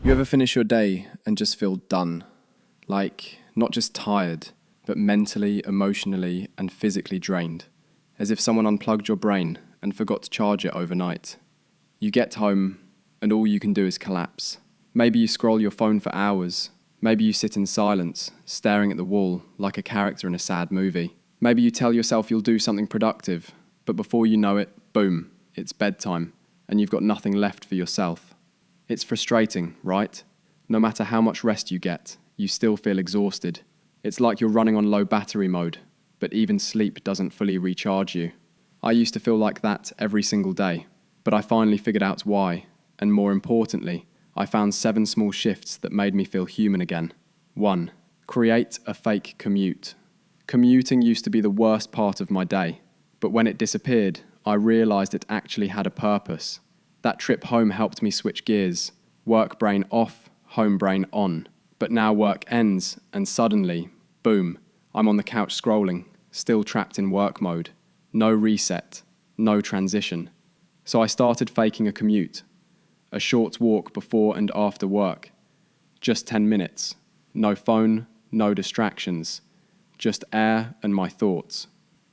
You ever finish your day and just feel done? Like, not just tired, but mentally, emotionally, and physically drained. As if someone unplugged your brain and forgot to charge it overnight. You get home, and all you can do is collapse. Maybe you scroll your phone for hours. Maybe you sit in silence, staring at the wall like a character in a sad movie. Maybe you tell yourself you'll do something productive, but before you know it, boom, it's bedtime, and you've got nothing left for yourself. It's frustrating, right? No matter how much rest you get, you still feel exhausted. It's like you're running on low battery mode, but even sleep doesn't fully recharge you. I used to feel like that every single day, but I finally figured out why, and more importantly, I found 7 small shifts that made me feel human again. 1. Create a fake commute. Commuting used to be the worst part of my day, but when it disappeared, I realised it actually had a purpose. That trip home helped me switch gears, work brain off, home brain on. But now work ends, and suddenly, boom, I'm on the couch scrolling, still trapped in work mode. No reset, no transition. So I started faking a commute. A short walk before and after work. Just 10 minutes. No phone, no distractions. Just air and my thoughts.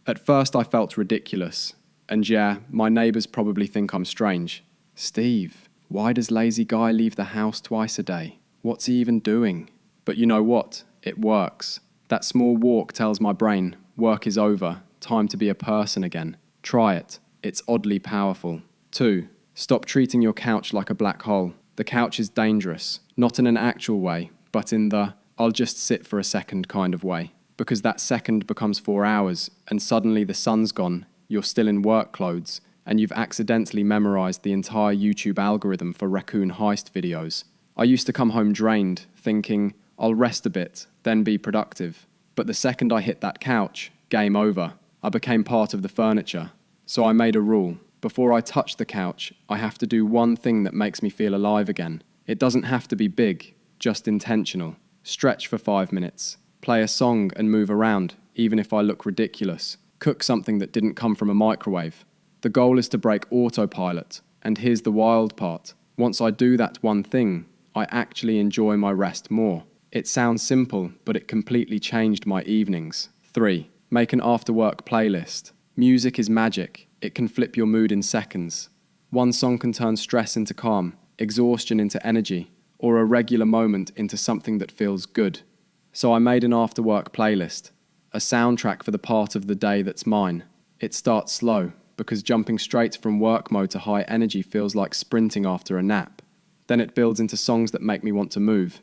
At first I felt ridiculous. And yeah, my neighbours probably think I'm strange. Steve, why does lazy guy leave the house twice a day? What's he even doing? But you know what? It works. That small walk tells my brain, work is over, time to be a person again. Try it. It's oddly powerful. 2. Stop treating your couch like a black hole. The couch is dangerous, not in an actual way, but in the, I'll just sit for a second kind of way. Because that second becomes 4 hours, and suddenly the sun's gone, you're still in work clothes, and you've accidentally memorized the entire YouTube algorithm for raccoon heist videos. I used to come home drained, thinking, I'll rest a bit, then be productive. But the second I hit that couch, game over. I became part of the furniture. So I made a rule. Before I touch the couch, I have to do one thing that makes me feel alive again. It doesn't have to be big, just intentional. Stretch for 5 minutes. Play a song and move around, even if I look ridiculous. Cook something that didn't come from a microwave. The goal is to break autopilot, and here's the wild part. Once I do that one thing, I actually enjoy my rest more. It sounds simple, but it completely changed my evenings. 3. Make an after-work playlist. Music is magic. It can flip your mood in seconds. One song can turn stress into calm, exhaustion into energy, or a regular moment into something that feels good. So I made an after-work playlist, a soundtrack for the part of the day that's mine. It starts slow, because jumping straight from work mode to high energy feels like sprinting after a nap. Then it builds into songs that make me want to move.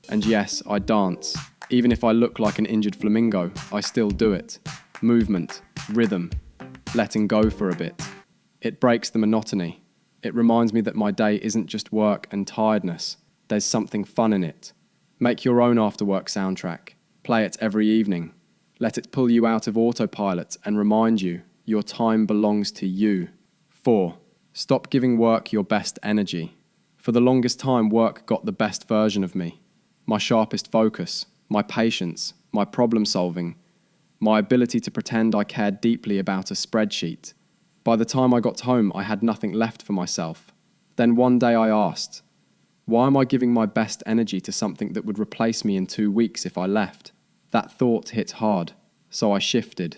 And yes, I dance. Even if I look like an injured flamingo, I still do it. Movement, rhythm, letting go for a bit. It breaks the monotony. It reminds me that my day isn't just work and tiredness. There's something fun in it. Make your own after-work soundtrack. Play it every evening. Let it pull you out of autopilot and remind you your time belongs to you. 4. Stop giving work your best energy. For the longest time, work got the best version of me. My sharpest focus, my patience, my problem solving, my ability to pretend I cared deeply about a spreadsheet. By the time I got home, I had nothing left for myself. Then one day I asked, why am I giving my best energy to something that would replace me in 2 weeks if I left? That thought hit hard, so I shifted.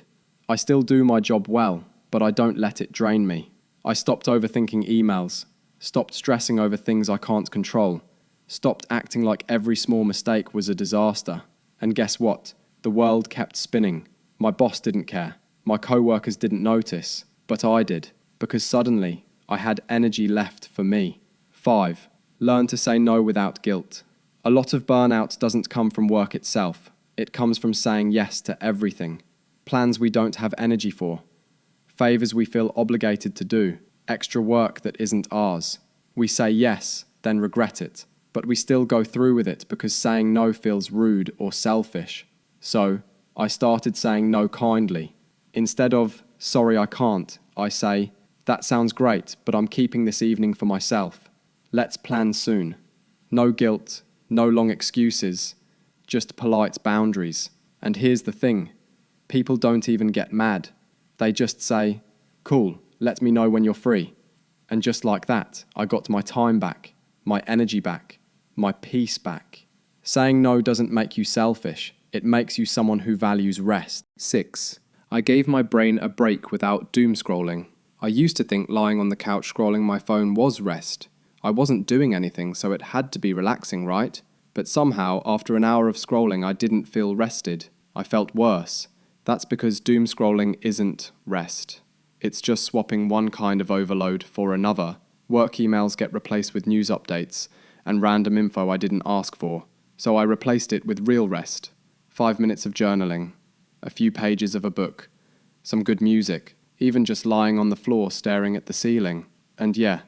I still do my job well, but I don't let it drain me. I stopped overthinking emails, stopped stressing over things I can't control, stopped acting like every small mistake was a disaster. And guess what? The world kept spinning. My boss didn't care. My co-workers didn't notice, but I did, because suddenly I had energy left for me. 5. Learn to say no without guilt. A lot of burnout doesn't come from work itself. It comes from saying yes to everything. Plans we don't have energy for. Favors we feel obligated to do. Extra work that isn't ours. We say yes, then regret it. But we still go through with it because saying no feels rude or selfish. So, I started saying no kindly. Instead of, sorry I can't, I say, that sounds great, but I'm keeping this evening for myself. Let's plan soon. No guilt, no long excuses, just polite boundaries. And here's the thing. People don't even get mad. They just say, cool, let me know when you're free. And just like that, I got my time back, my energy back, my peace back. Saying no doesn't make you selfish, it makes you someone who values rest. 6. I gave my brain a break without doomscrolling. I used to think lying on the couch scrolling my phone was rest. I wasn't doing anything, so it had to be relaxing, right? But somehow, after an hour of scrolling, I didn't feel rested. I felt worse. That's because doomscrolling isn't rest. It's just swapping one kind of overload for another. Work emails get replaced with news updates and random info I didn't ask for. So I replaced it with real rest. 5 minutes of journaling, a few pages of a book, some good music, even just lying on the floor staring at the ceiling. And yeah,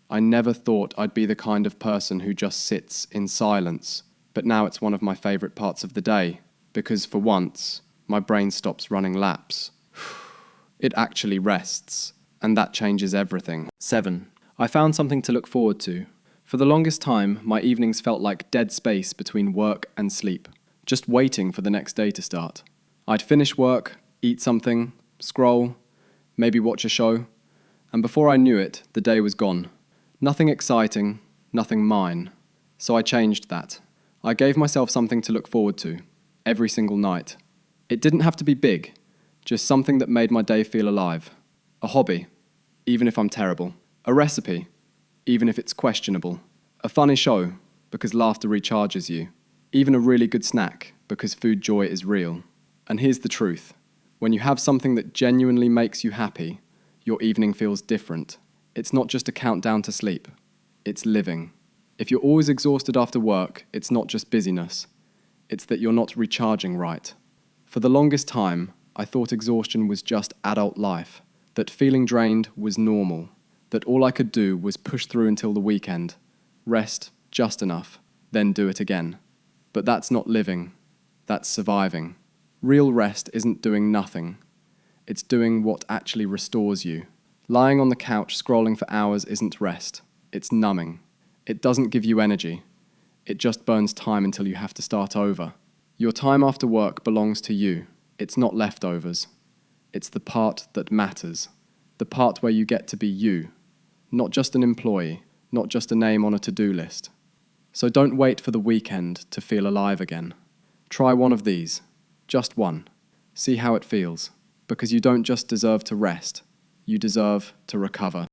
I never thought I'd be the kind of person who just sits in silence. But now it's one of my favourite parts of the day, because for once, my brain stops running laps. It actually rests, and that changes everything. 7. I found something to look forward to. For the longest time, my evenings felt like dead space between work and sleep, just waiting for the next day to start. I'd finish work, eat something, scroll, maybe watch a show, and before I knew it, the day was gone. Nothing exciting, nothing mine. So I changed that. I gave myself something to look forward to, every single night. It didn't have to be big, just something that made my day feel alive. A hobby, even if I'm terrible. A recipe, even if it's questionable. A funny show, because laughter recharges you. Even a really good snack, because food joy is real. And here's the truth. When you have something that genuinely makes you happy, your evening feels different. It's not just a countdown to sleep. It's living. If you're always exhausted after work, it's not just busyness. It's that you're not recharging right. For the longest time, I thought exhaustion was just adult life, that feeling drained was normal, that all I could do was push through until the weekend, rest just enough, then do it again. But that's not living. That's surviving. Real rest isn't doing nothing. It's doing what actually restores you. Lying on the couch scrolling for hours isn't rest. It's numbing. It doesn't give you energy. It just burns time until you have to start over. Your time after work belongs to you. It's not leftovers. It's the part that matters. The part where you get to be you. Not just an employee. Not just a name on a to-do list. So don't wait for the weekend to feel alive again. Try one of these. Just one. See how it feels. Because you don't just deserve to rest. You deserve to recover.